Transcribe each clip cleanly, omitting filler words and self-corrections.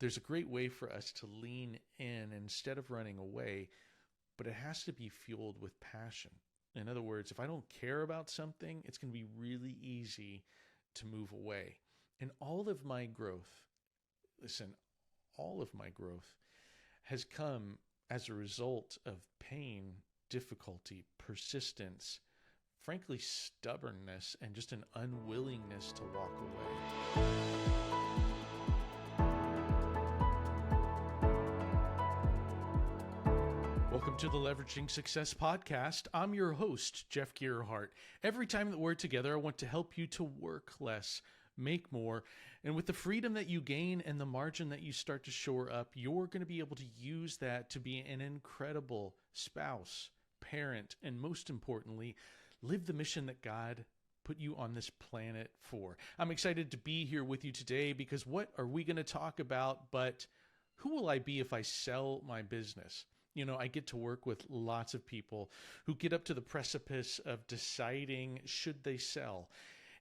there's a great way for us to lean in instead of running away, but it has to be fueled with passion. In other words, if I don't care about something, it's going to be really easy to move away. And all of my growth, listen, all of my growth has come as a result of pain, difficulty, persistence, frankly, stubbornness, and just an unwillingness to walk away. Welcome to the Leveraging Success Podcast. I'm your host, Jeff Gerhardt. Every time that we're together, I want to help you to work less, make more, and with the freedom that you gain and the margin that you start to shore up, you're going to be able to use that to be an incredible spouse, parent, and most importantly, live the mission that God put you on this planet for. I'm excited to be here with you today because what are we going to talk about but who will I be if I sell my business? You know, I get to work with lots of people who get up to the precipice of deciding should they sell.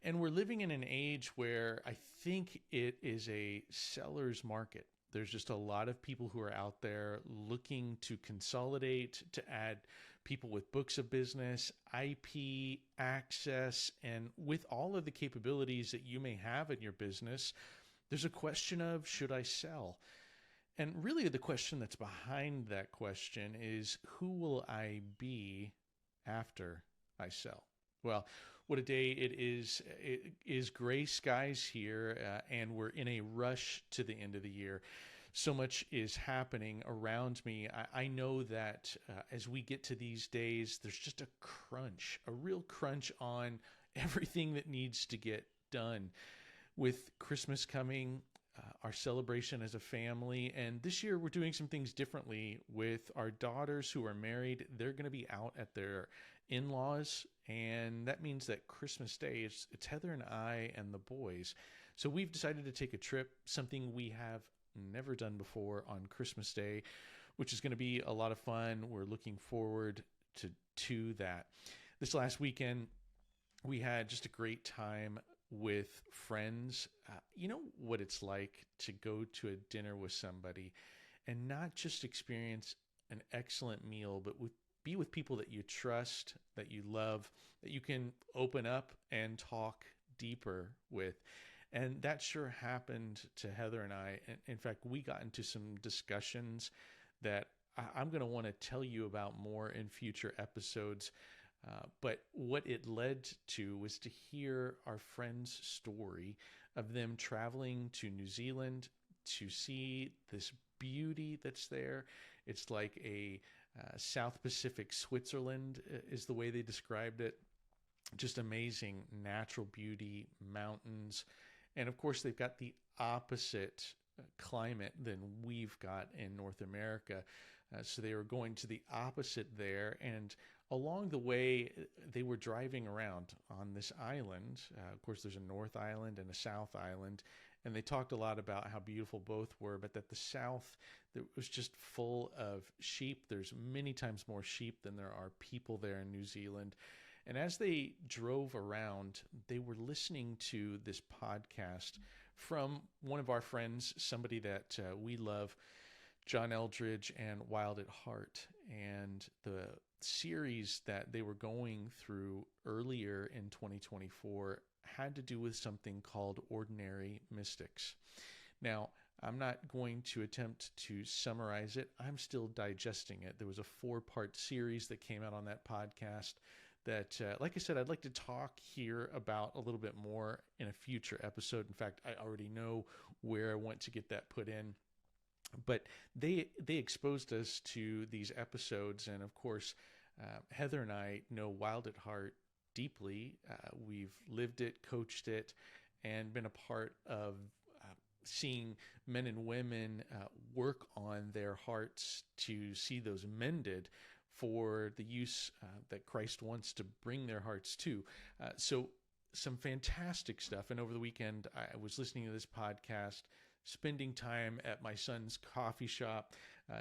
And we're living in an age where I think it is a seller's market. There's just a lot of people who are out there looking to consolidate, to add people with books of business, IP, access, and with all of the capabilities that you may have in your business, there's a question of, should I sell? And really the question that's behind that question is, who will I be after I sell? Well, what a day it is. It is gray skies here, and we're in a rush to the end of the year. So much is happening around me. I know that as we get to these days, there's just a crunch, a real crunch on everything that needs to get done. With Christmas coming, our celebration as a family, and this year we're doing some things differently with our daughters who are married. They're going to be out at their in-laws, and that means that Christmas Day, it's Heather and I and the boys. So we've decided to take a trip, something we have never done before on Christmas Day, which is going to be a lot of fun. We're looking forward to that. This last weekend, we had just a great time with friends. You know what it's like to go to a dinner with somebody and not just experience an excellent meal, but be with people that you trust, that you love, that you can open up and talk deeper with. And that sure happened to Heather and I. And in fact, we got into some discussions that I'm going to want to tell you about more in future episodes. But what it led to was to hear our friend's story of them traveling to New Zealand to see this beauty that's there. It's like a South Pacific Switzerland is the way they described it. Just amazing natural beauty, mountains. And of course, they've got the opposite climate than we've got in North America. So they were going to the opposite there. And along the way, they were driving around on this island. Of course, there's a North Island and a South Island. And they talked a lot about how beautiful both were, but that the South, it was just full of sheep. There's many times more sheep than there are people there in New Zealand. And as they drove around, they were listening to this podcast from one of our friends, somebody that we love, John Eldridge and Wild at Heart. And the series that they were going through earlier in 2024 had to do with something called Ordinary Mystics. Now, I'm not going to attempt to summarize it. I'm still digesting it. There was a 4-part series that came out on that podcast that, like I said, I'd like to talk here about a little bit more in a future episode. In fact, I already know where I want to get that put in. But they exposed us to these episodes, and of course, Heather and I know Wild at Heart deeply. We've lived it, coached it, and been a part of seeing men and women work on their hearts to see those mended for the use that Christ wants to bring their hearts to. So some fantastic stuff. And over the weekend, I was listening to this podcast, spending time at my son's coffee shop.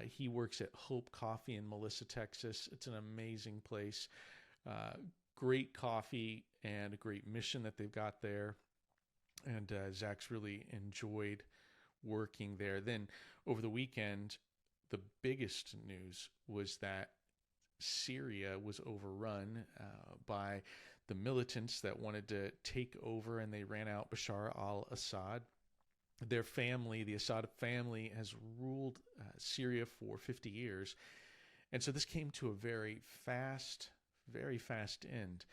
He works at Hope Coffee in Melissa, Texas. It's an amazing place. Great coffee and a great mission that they've got there. And Zach's really enjoyed working there. Then over the weekend, the biggest news was that Syria was overrun by the militants that wanted to take over, and they ran out Bashar al-Assad. Their family, the Assad family, has ruled Syria for 50 years. And so this came to a very fast end.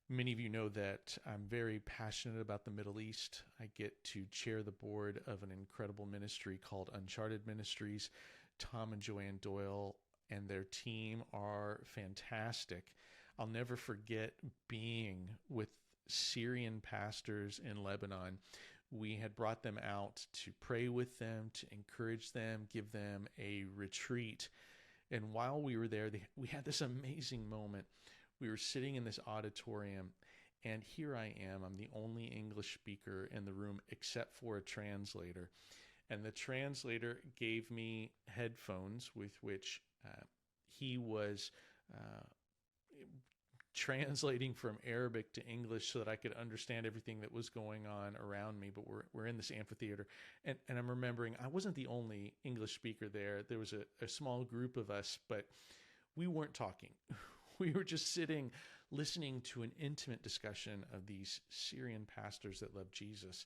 Many of you know that I'm very passionate about the Middle East. I get to chair the board of an incredible ministry called Uncharted Ministries. Tom and Joanne Doyle and their team are fantastic. I'll never forget being with Syrian pastors in Lebanon. We had brought them out to pray with them, to encourage them, give them a retreat. And while we were there, we had this amazing moment. We were sitting in this auditorium, and here I am. I'm the only English speaker in the room except for a translator. And the translator gave me headphones with which he was translating from Arabic to English so that I could understand everything that was going on around me. But we're in this amphitheater, and I'm remembering I wasn't the only English speaker there. There was a small group of us, but we weren't talking. We were just sitting, listening to an intimate discussion of these Syrian pastors that love Jesus.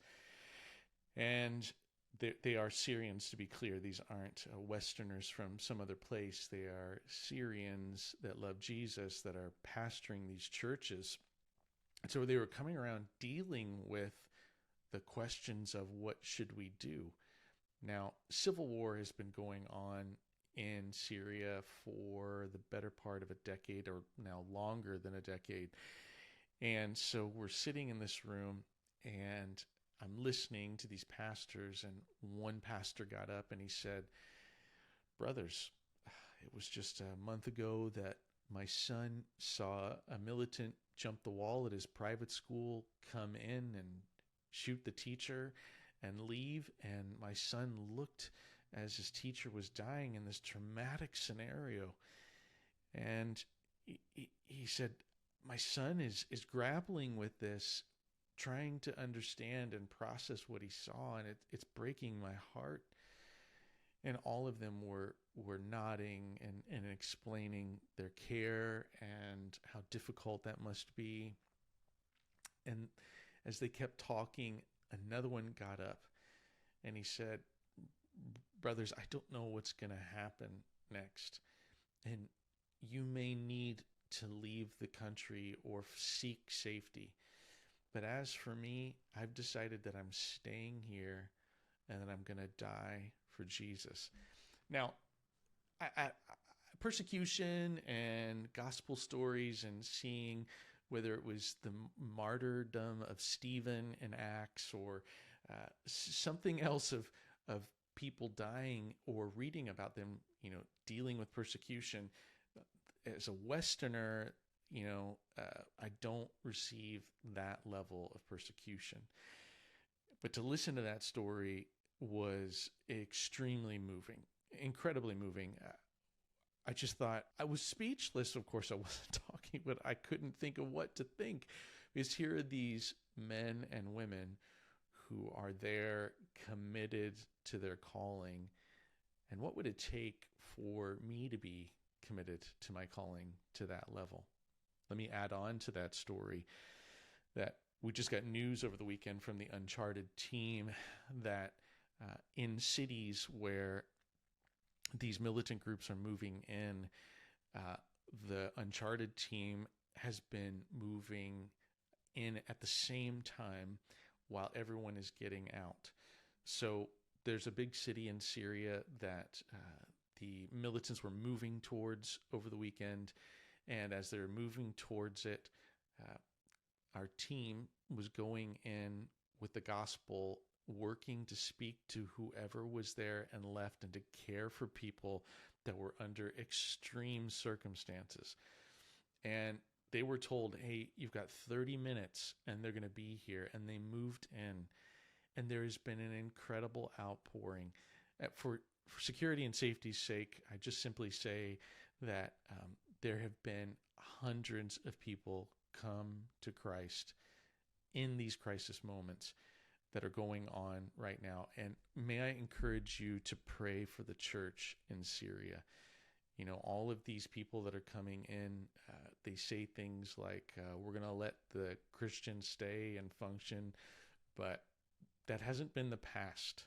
And they are Syrians, to be clear. These aren't Westerners from some other place. They are Syrians that love Jesus, that are pastoring these churches. And so they were coming around dealing with the questions of what should we do. Now, civil war has been going on in Syria for the better part of a decade, or now longer than a decade. And so we're sitting in this room, and I'm listening to these pastors, and one pastor got up and he said, "Brothers, it was just a month ago that my son saw a militant jump the wall at his private school, come in and shoot the teacher and leave. And my son looked as his teacher was dying in this traumatic scenario. And he said, my son is grappling with this, trying to understand and process what he saw, and it's breaking my heart." And all of them were nodding and explaining their care and how difficult that must be. And as they kept talking, another one got up and he said, "Brothers, I don't know what's going to happen next, and you may need to leave the country or seek safety. But as for me, I've decided that I'm staying here and that I'm going to die for Jesus." Now, persecution and gospel stories, and seeing whether it was the martyrdom of Stephen in Acts, or something else of people dying, or reading about them, dealing with persecution. As a Westerner, I don't receive that level of persecution. But to listen to that story was extremely moving, incredibly moving. I just thought, I was speechless. Of course, I wasn't talking, but I couldn't think of what to think, because here are these men and women who are there, committed to their calling. And what would it take for me to be committed to my calling to that level? Let me add on to that story that we just got news over the weekend from the Uncharted team that in cities where these militant groups are moving in, the Uncharted team has been moving in at the same time while everyone is getting out. So there's a big city in Syria that the militants were moving towards over the weekend. And as they're moving towards it, our team was going in with the gospel, working to speak to whoever was there and left, and to care for people that were under extreme circumstances. And they were told, hey, you've got 30 minutes and they're going to be here. And they moved in, and there has been an incredible outpouring. For security and safety's sake, I just simply say that there have been hundreds of people come to Christ in these crisis moments. that are going on right now. And may I encourage you to pray for the church in Syria. You know, all of these people that are coming in, they say things like, we're going to let the Christians stay and function, but that hasn't been the past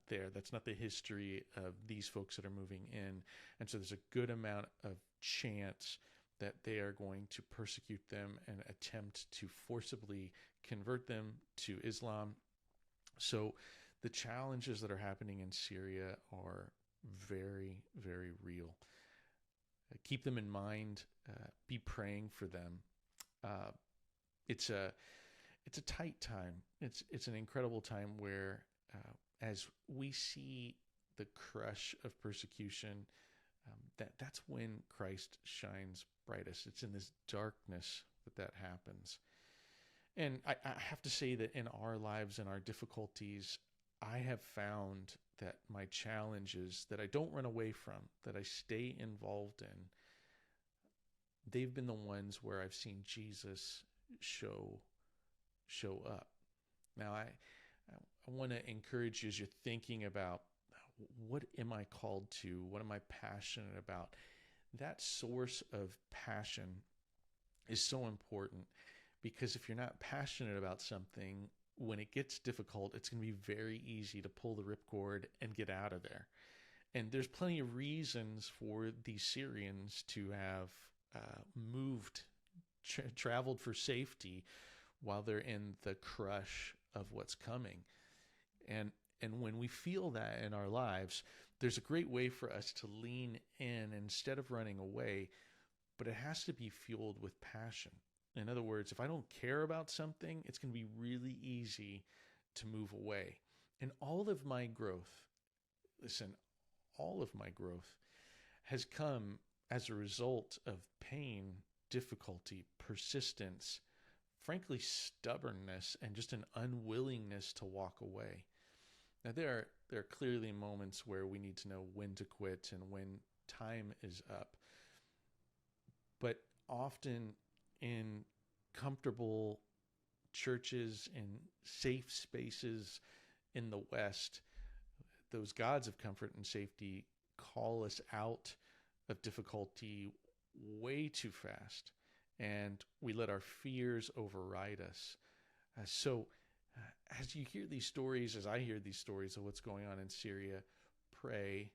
there. That's not the history of these folks that are moving in. And so there's a good amount of chance that they are going to persecute them and attempt to forcibly convert them to Islam. So the challenges that are happening in Syria are very, very real. Keep them in mind. Be praying for them. It's a tight time. It's an incredible time where, as we see the crush of persecution, that's when Christ shines brightest. It's in this darkness that happens. And I have to say that in our lives and our difficulties, I have found that my challenges that I don't run away from, that I stay involved in, they've been the ones where I've seen Jesus show up. Now, I want to encourage you as you're thinking about, what am I called to? What am I passionate about? That source of passion is so important, because if you're not passionate about something, when it gets difficult, it's going to be very easy to pull the ripcord and get out of there. And there's plenty of reasons for these Syrians to have moved, traveled for safety while they're in the crush of what's coming. And when we feel that in our lives, there's a great way for us to lean in instead of running away, but it has to be fueled with passion. In other words, if I don't care about something, it's going to be really easy to move away. And all of my growth has come as a result of pain, difficulty, persistence, frankly, stubbornness, and just an unwillingness to walk away. Now, there are clearly moments where we need to know when to quit and when time is up. But often in comfortable churches, in safe spaces in the West, those gods of comfort and safety call us out of difficulty way too fast, and we let our fears override us. So as you hear these stories, as I hear these stories of what's going on in Syria, pray,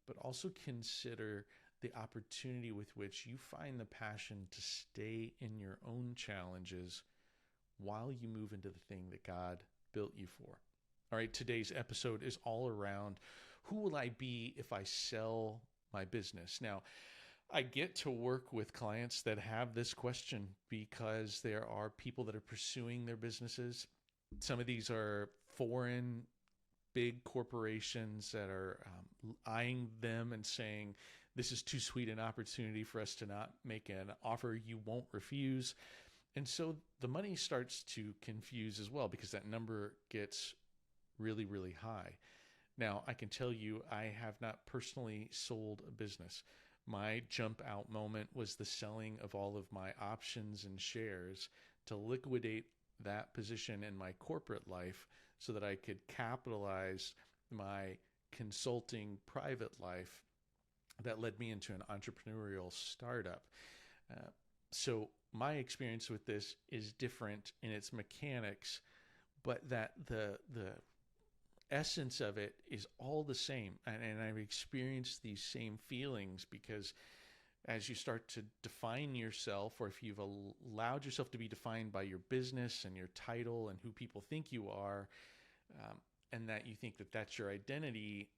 but also consider the opportunity with which you find the passion to stay in your own challenges while you move into the thing that God built you for. All right, today's episode is all around, who will I be if I sell my business? Now, I get to work with clients that have this question because there are people that are pursuing their businesses. Some of these are foreign big corporations that are eyeing them and saying, this is too sweet an opportunity for us to not make an offer you won't refuse. And so the money starts to confuse as well, because that number gets really, really high. Now, I can tell you, I have not personally sold a business. My jump out moment was the selling of all of my options and shares to liquidate that position in my corporate life so that I could capitalize my consulting private life that led me into an entrepreneurial startup. So my experience with this is different in its mechanics, but that the essence of it is all the same. And I've experienced these same feelings, because as you start to define yourself, or if you've allowed yourself to be defined by your business and your title and who people think you are, and that you think that that's your identity,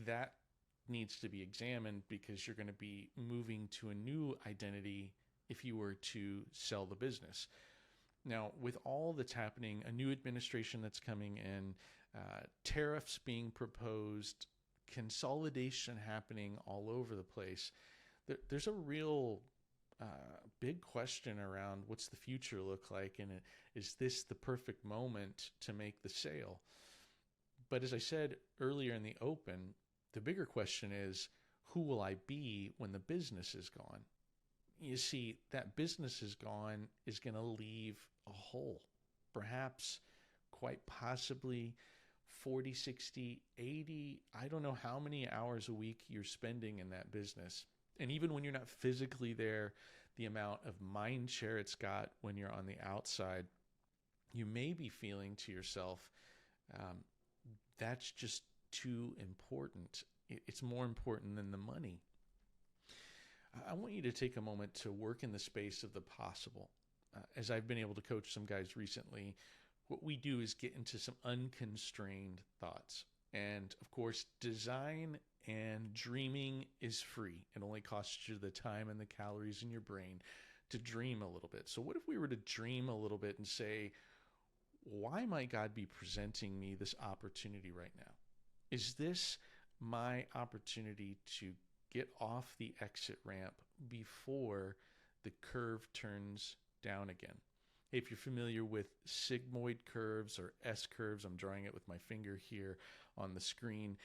that needs to be examined, because you're going to be moving to a new identity if you were to sell the business. Now, with all that's happening, a new administration that's coming in, tariffs being proposed, consolidation happening all over the place, there's a real big question around what's the future look like, and is this the perfect moment to make the sale? But as I said earlier in the open, the bigger question is, who will I be when the business is gone? You see, that business is gone is going to leave a hole, perhaps quite possibly 40, 60, 80, I don't know how many hours a week you're spending in that business. And even when you're not physically there, the amount of mind share it's got when you're on the outside, you may be feeling to yourself, that's just too important. It's more important than the money. I want you to take a moment to work in the space of the possible. As I've been able to coach some guys recently, what we do is get into some unconstrained thoughts. And of course, design and dreaming is free. It only costs you the time and the calories in your brain to dream a little bit. So what if we were to dream a little bit and say, why might God be presenting me this opportunity right now? Is this my opportunity to get off the exit ramp before the curve turns down again? If you're familiar with sigmoid curves or S curves, I'm drawing it with my finger here on the screen,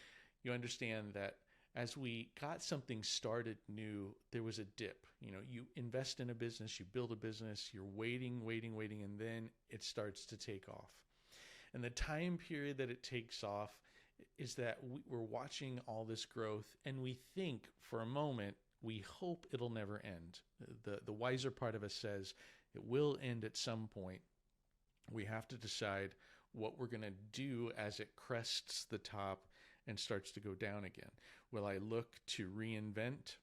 you understand that as we got something started new, there was a dip. You invest in a business, you build a business, you're waiting, and then it starts to take off. And the time period that it takes off is that we're watching all this growth, and we think for a moment, we hope it'll never end. The wiser part of us says it will end at some point. We have to decide what we're going to do as it crests the top and starts to go down again. Will I look to reinvent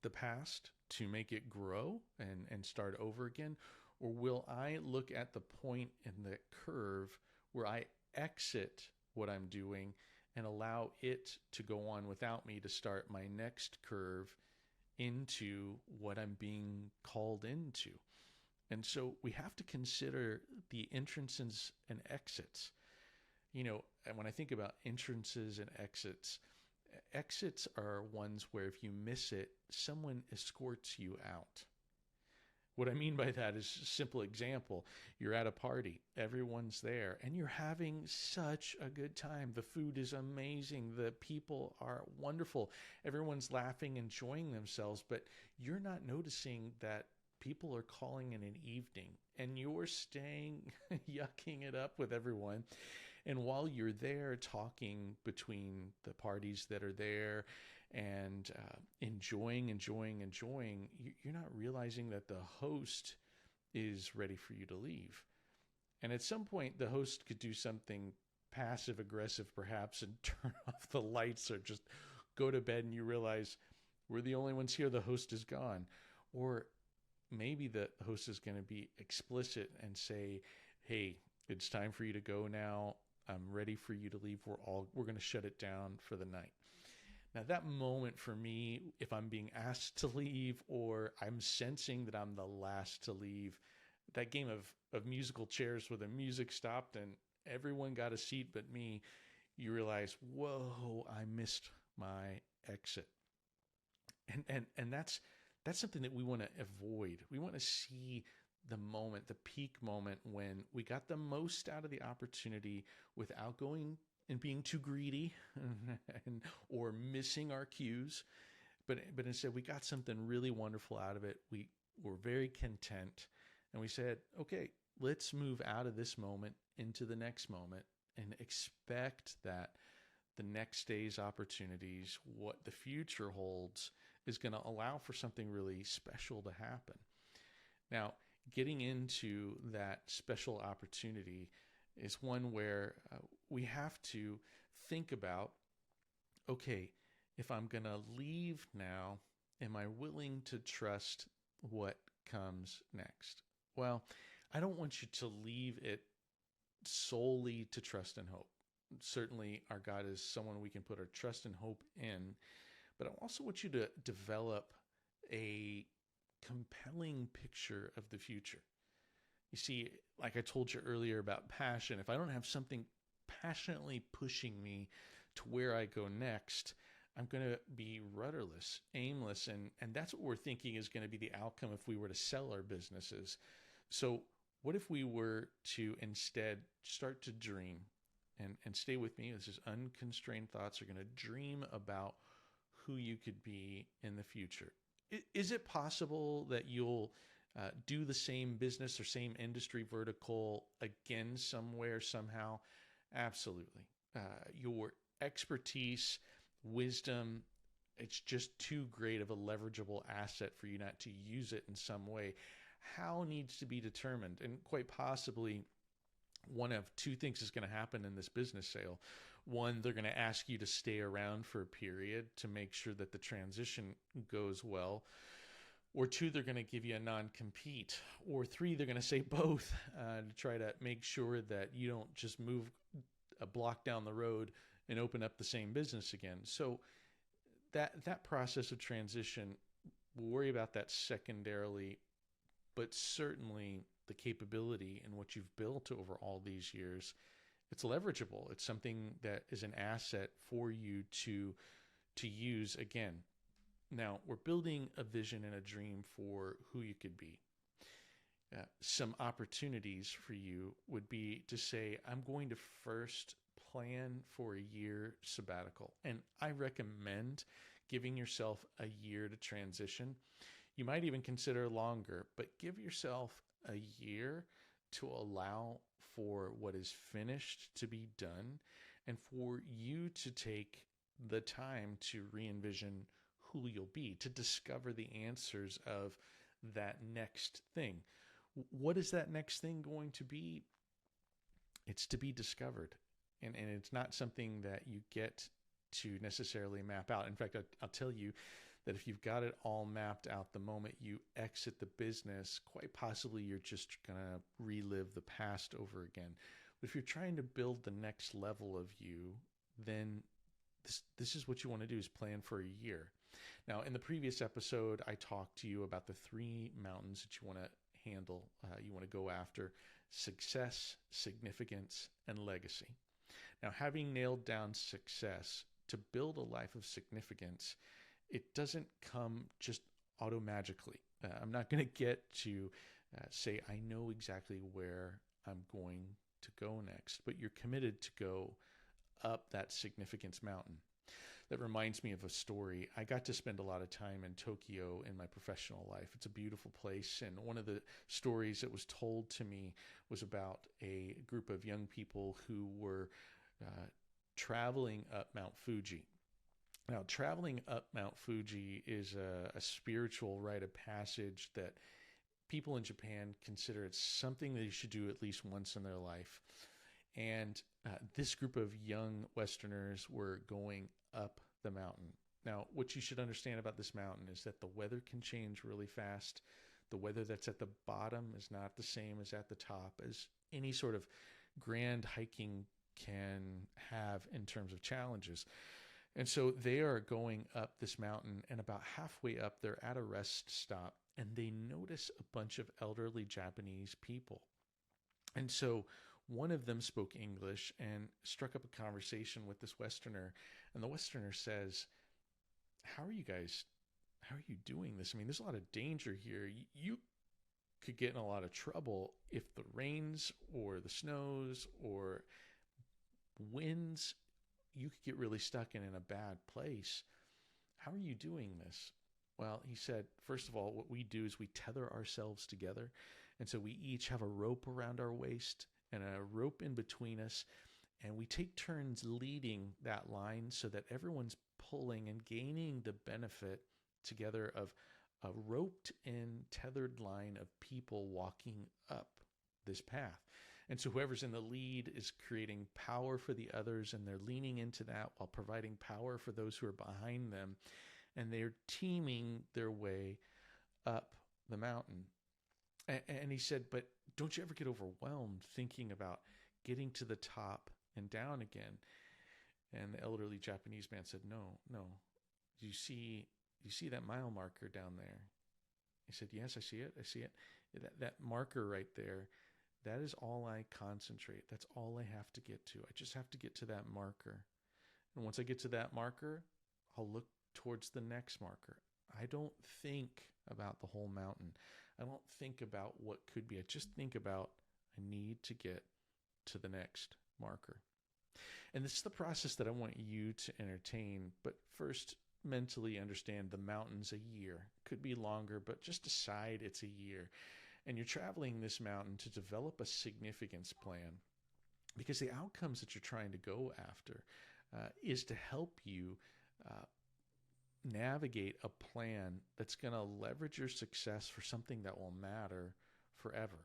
the past to make it grow and start over again? Or will I look at the point in the curve where I exit what I'm doing and allow it to go on without me to start my next curve into what I'm being called into? And so we have to consider the entrances and exits. And when I think about entrances and exits, exits are ones where if you miss it, someone escorts you out. What I mean by that is a simple example. You're at a party, everyone's there, and you're having such a good time. The food is amazing. The people are wonderful. Everyone's laughing, enjoying themselves, but you're not noticing that people are calling it an evening, and you're staying, yucking it up with everyone. And while you're there talking between the parties that are there and enjoying, you're not realizing that the host is ready for you to leave. And at some point, the host could do something passive aggressive, perhaps, and turn off the lights or just go to bed, and you realize we're the only ones here. The host is gone. Or maybe the host is going to be explicit and say, hey, it's time for you to go now. I'm ready for you to leave. We're going to shut it down for the night. Now, that moment for me, if I'm being asked to leave or I'm sensing that I'm the last to leave, that game of musical chairs where the music stopped and everyone got a seat but me, you realize, whoa, I missed my exit. And that's something that we want to avoid. We want to see the moment, the peak moment when we got the most out of the opportunity without going and being too greedy or missing our cues. But instead we got something really wonderful out of it. We were very content, and we said, okay, let's move out of this moment into the next moment and expect that the next day's opportunities, what the future holds, is going to allow for something really special to happen. Now, getting into that special opportunity is one where we have to think about, okay, if I'm going to leave now, am I willing to trust what comes next? Well, I don't want you to leave it solely to trust and hope. Certainly, our God is someone we can put our trust and hope in, but I also want you to develop a compelling picture of the future. You see, like I told you earlier about passion, if I don't have something passionately pushing me to where I go next, I'm going to be rudderless, aimless, and that's what we're thinking is going to be the outcome if we were to sell our businesses. So what if we were to instead start to dream and stay with me? This is unconstrained thoughts. Are going to dream about who you could be in the future. Is it possible that you'll do the same business or same industry vertical again somewhere, somehow? Absolutely. Your expertise, wisdom, it's just too great of a leverageable asset for you not to use it in some way. How needs to be determined, and quite possibly one of two things is going to happen in this business sale. One, they're going to ask you to stay around for a period to make sure that the transition goes well. Or two, they're going to give you a non-compete. Or three, they're going to say both to try to make sure that you don't just move a block down the road and open up the same business again. So that process of transition, we'll worry about that secondarily, but certainly the capability in what you've built over all these years, it's leverageable. It's something that is an asset for you to use again. Now, we're building a vision and a dream for who you could be. Some opportunities for you would be to say, I'm going to first plan for a year sabbatical. And I recommend giving yourself a year to transition. You might even consider longer, but give yourself a year to allow for what is finished to be done and for you to take the time to re-envision who you'll be, to discover the answers of that next thing. What is that next thing going to be? It's to be discovered. And it's not something that you get to necessarily map out. In fact, I'll tell you that if you've got it all mapped out the moment you exit the business, quite possibly you're just going to relive the past over again. But if you're trying to build the next level of you, then this is what you want to do, is plan for a year. Now, in the previous episode, I talked to you about the 3 mountains that you want to handle, you want to go after: success, significance, and legacy. Now, having nailed down success, to build a life of significance, it doesn't come just auto-magically. I'm not going to get to say, I know exactly where I'm going to go next, but you're committed to go up that significance mountain. That reminds me of a story. I got to spend a lot of time in Tokyo in my professional life. It's a beautiful place. And one of the stories that was told to me was about a group of young people who were traveling up Mount Fuji. Now, traveling up Mount Fuji is a spiritual rite of passage that people in Japan consider it's something they should do at least once in their life. And this group of young Westerners were going up the mountain. Now, what you should understand about this mountain is that the weather can change really fast. The weather that's at the bottom is not the same as at the top, as any sort of grand hiking can have in terms of challenges. And so they are going up this mountain, and about halfway up, they're at a rest stop, and they notice a bunch of elderly Japanese people. And so one of them spoke English and struck up a conversation with this Westerner. And the Westerner says, how are you doing this? I mean, there's a lot of danger here. You could get in a lot of trouble if the rains or the snows or winds, you could get really stuck in a bad place. How are you doing this? Well, he said, first of all, what we do is we tether ourselves together. And so we each have a rope around our waist and a rope in between us. And we take turns leading that line so that everyone's pulling and gaining the benefit together of a roped in, tethered line of people walking up this path. And so whoever's in the lead is creating power for the others, and they're leaning into that while providing power for those who are behind them. And they're teaming their way up the mountain. And he said, but don't you ever get overwhelmed thinking about getting to the top and down again? And the elderly Japanese man said, no. You see that mile marker down there? He said, yes, I see it. That marker right there, that is all I concentrate. That's all I have to get to. I just have to get to that marker. And once I get to that marker, I'll look towards the next marker. I don't think about the whole mountain. I don't think about what could be. I just think about, I need to get to the next marker. And this is the process that I want you to entertain. But first, mentally understand the mountain's a year. Could be longer, but just decide it's a year. And you're traveling this mountain to develop a significance plan, because the outcomes that you're trying to go after is to help you uh, navigate a plan that's going to leverage your success for something that will matter forever.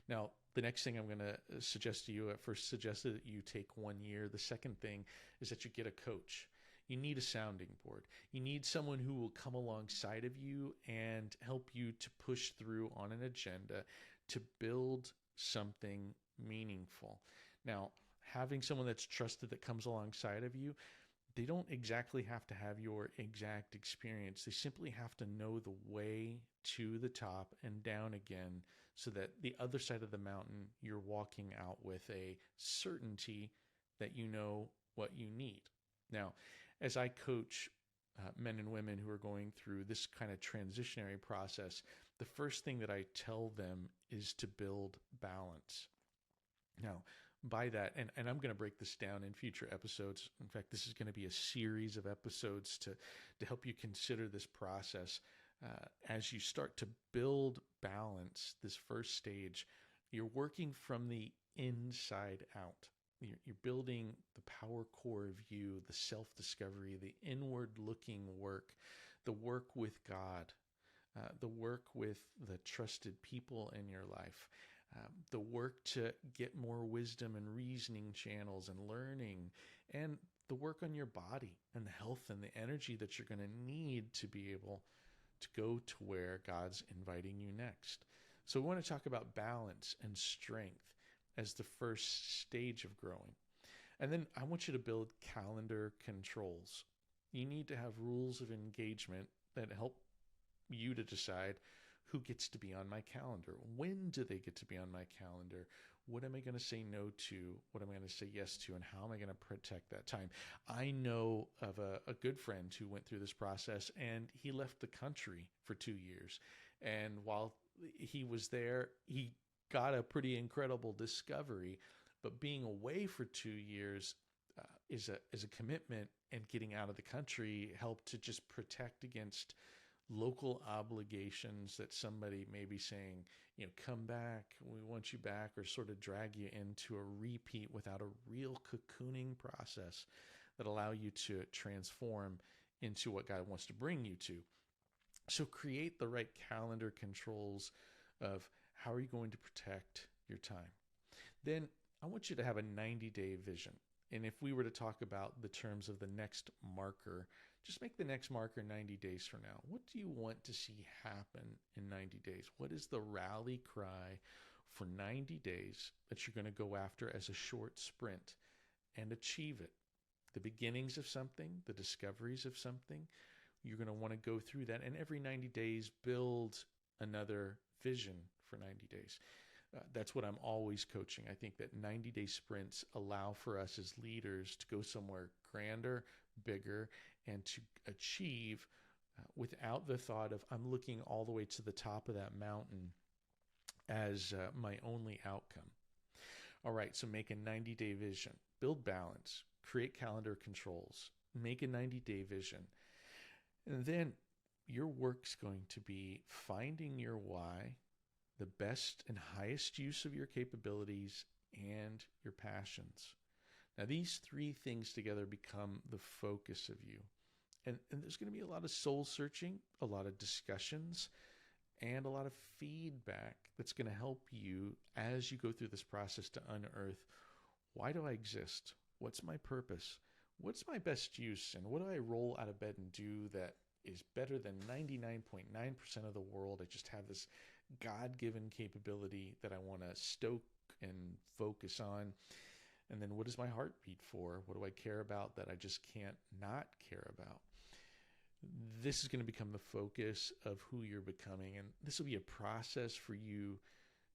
Now, the next thing I'm going to suggest to you, at first suggested that you take 1 year. The second thing is that you get a coach. You need a sounding board. You need someone who will come alongside of you and help you to push through on an agenda to build something meaningful. Now, having someone that's trusted that comes alongside of you, they don't exactly have to have your exact experience. They simply have to know the way to the top and down again, so that the other side of the mountain, you're walking out with a certainty that you know what you need. Now, as I coach men and women who are going through this kind of transitionary process, the first thing that I tell them is to build balance. Now, by that, and I'm going to break this down in future episodes. In fact, this is going to be a series of episodes to help you consider this process. As you start to build balance, this first stage, you're working from the inside out. You're building the power core of you, the self-discovery, the inward-looking work, the work with God, the work with the trusted people in your life. The work to get more wisdom and reasoning channels and learning, and the work on your body and the health and the energy that you're going to need to be able to go to where God's inviting you next. So we want to talk about balance and strength as the first stage of growing. And then I want you to build calendar controls. You need to have rules of engagement that help you to decide who gets to be on my calendar. When do they get to be on my calendar? What am I going to say no to? What am I going to say yes to? And how am I going to protect that time? I know of a good friend who went through this process, and he left the country for 2 years. And while he was there, he got a pretty incredible discovery. But being away for 2 years is a commitment, and getting out of the country helped to just protect against local obligations that somebody may be saying, come back, we want you back, or sort of drag you into a repeat without a real cocooning process that allow you to transform into what God wants to bring you to. So create the right calendar controls of how are you going to protect your time. Then I want you to have a 90-day vision. And if we were to talk about the terms of the next marker, just make the next marker 90 days from now. What do you want to see happen in 90 days? What is the rally cry for 90 days that you're going to go after as a short sprint and achieve it? The beginnings of something, the discoveries of something, you're going to want to go through that. And every 90 days, build another vision for 90 days. That's what I'm always coaching. I think that 90-day sprints allow for us as leaders to go somewhere grander, bigger, and to achieve without the thought of I'm looking all the way to the top of that mountain as my only outcome. All right, so make a 90-day vision, build balance, create calendar controls, make a 90-day vision. And then your work's going to be finding your why, the best and highest use of your capabilities, and your passions. Now, these three things together become the focus of you. And there's going to be a lot of soul searching, a lot of discussions, and a lot of feedback that's going to help you as you go through this process to unearth, why do I exist? What's my purpose? What's my best use? And what do I roll out of bed and do that is better than 99.9% of the world? I just have this God-given capability that I want to stoke and focus on. And then what is my heart beat for? What do I care about that I just can't not care about? This is going to become the focus of who you're becoming. And this will be a process for you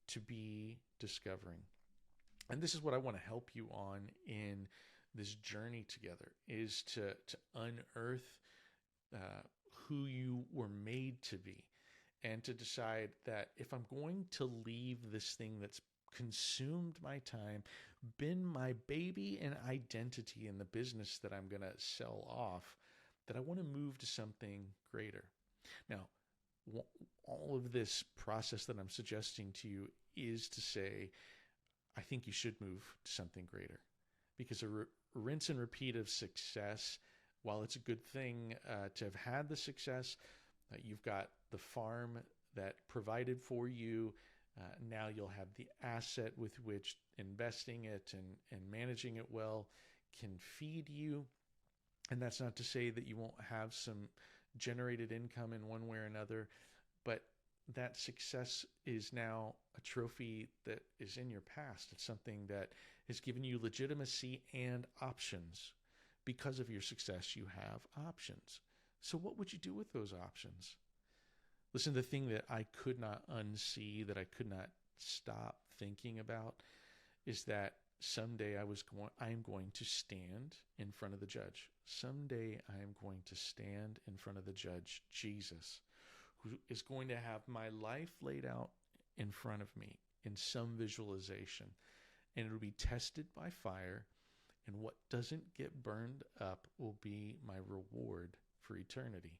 to be discovering. And this is what I want to help you on in this journey together, is to unearth who you were made to be, and to decide that if I'm going to leave this thing that's consumed my time, been my baby and identity in the business that I'm going to sell off, that I want to move to something greater. Now, all of this process that I'm suggesting to you is to say, I think you should move to something greater, because a rinse and repeat of success, while it's a good thing to have had the success, you've got the farm that provided for you. Now you'll have the asset with which investing it and managing it well can feed you. And that's not to say that you won't have some generated income in one way or another, but that success is now a trophy that is in your past. It's something that has given you legitimacy and options. Because of your success, you have options. So what would you do with those options? Listen, the thing that I could not unsee, that I could not stop thinking about, is that someday I am going to stand in front of the judge. Someday I am going to stand in front of the judge, Jesus, who is going to have my life laid out in front of me in some visualization. And it'll be tested by fire. And what doesn't get burned up will be my reward for eternity.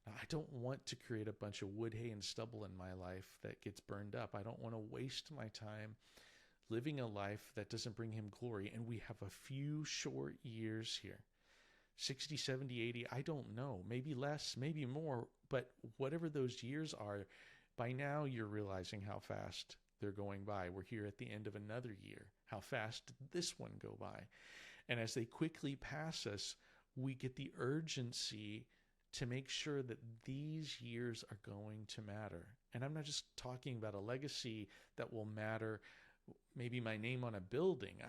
Now, I don't want to create a bunch of wood, hay, and stubble in my life that gets burned up. I don't want to waste my time living a life that doesn't bring him glory. And we have a few short years here. 60, 70, 80, I don't know. Maybe less, maybe more. But whatever those years are, by now you're realizing how fast they're going by. We're here at the end of another year. How fast did this one go by? And as they quickly pass us, we get the urgency to make sure that these years are going to matter. And I'm not just talking about a legacy that will matter, maybe my name on a building.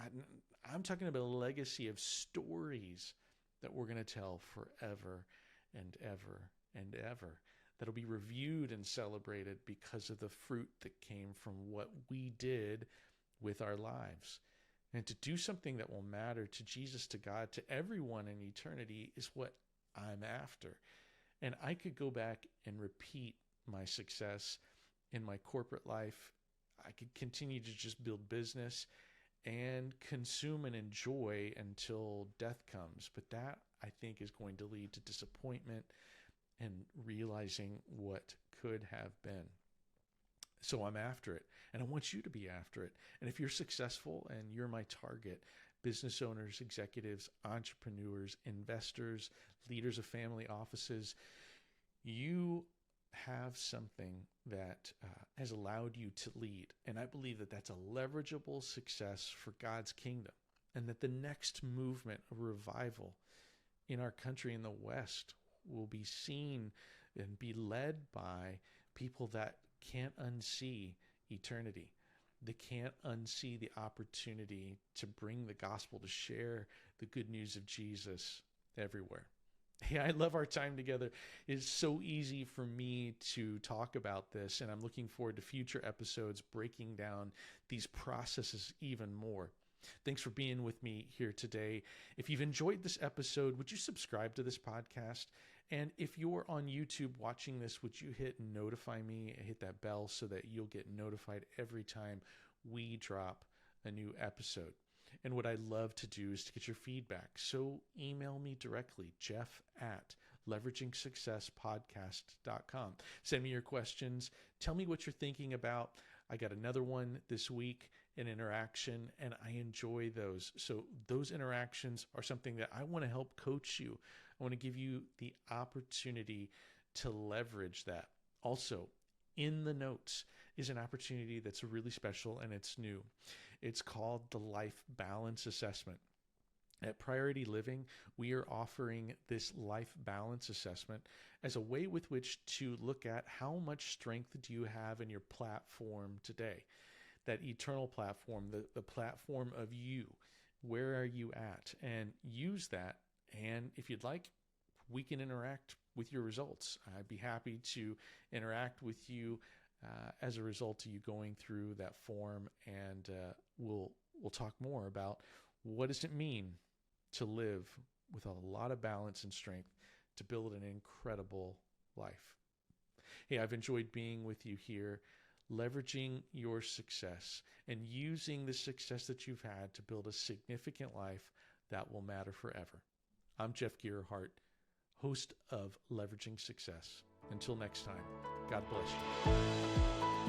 I'm talking about a legacy of stories that we're going to tell forever and ever and ever. That'll be reviewed and celebrated because of the fruit that came from what we did with our lives. And to do something that will matter to Jesus, to God, to everyone in eternity is what I'm after. And I could go back and repeat my success in my corporate life. I could continue to just build business and consume and enjoy until death comes. But that, I think, is going to lead to disappointment and realizing what could have been. So I'm after it, and I want you to be after it. And if you're successful and you're my target, business owners, executives, entrepreneurs, investors, leaders of family offices, you have something that has allowed you to lead. And I believe that that's a leverageable success for God's kingdom, and that the next movement of revival in our country in the West will be seen and be led by people that can't unsee eternity. They can't unsee the opportunity to bring the gospel, to share the good news of Jesus everywhere. Hey, I love our time together. It's so easy for me to talk about this, and I'm looking forward to future episodes breaking down these processes even more. Thanks for being with me here today. If you've enjoyed this episode, would you subscribe to this podcast? And if you're on YouTube watching this, would you hit notify me, hit that bell so that you'll get notified every time we drop a new episode? And what I love to do is to get your feedback. So email me directly, jeff@leveragingsuccesspodcast.com. Send me your questions. Tell me what you're thinking about. I got another one this week, an interaction, and I enjoy those. So those interactions are something that I want to help coach you. I want to give you the opportunity to leverage that. Also, in the notes is an opportunity that's really special and it's new. It's called the Life Balance Assessment. At Priority Living, we are offering this life balance assessment as a way with which to look at how much strength do you have in your platform today. That eternal platform, the platform of you. Where are you at? And use that. And if you'd like, we can interact with your results. I'd be happy to interact with you as a result of you going through that form. And we'll talk more about what does it mean to live with a lot of balance and strength to build an incredible life. Hey, I've enjoyed being with you here, leveraging your success and using the success that you've had to build a significant life that will matter forever. I'm Jeff Gerhardt, host of Leveraging Success. Until next time, God bless you.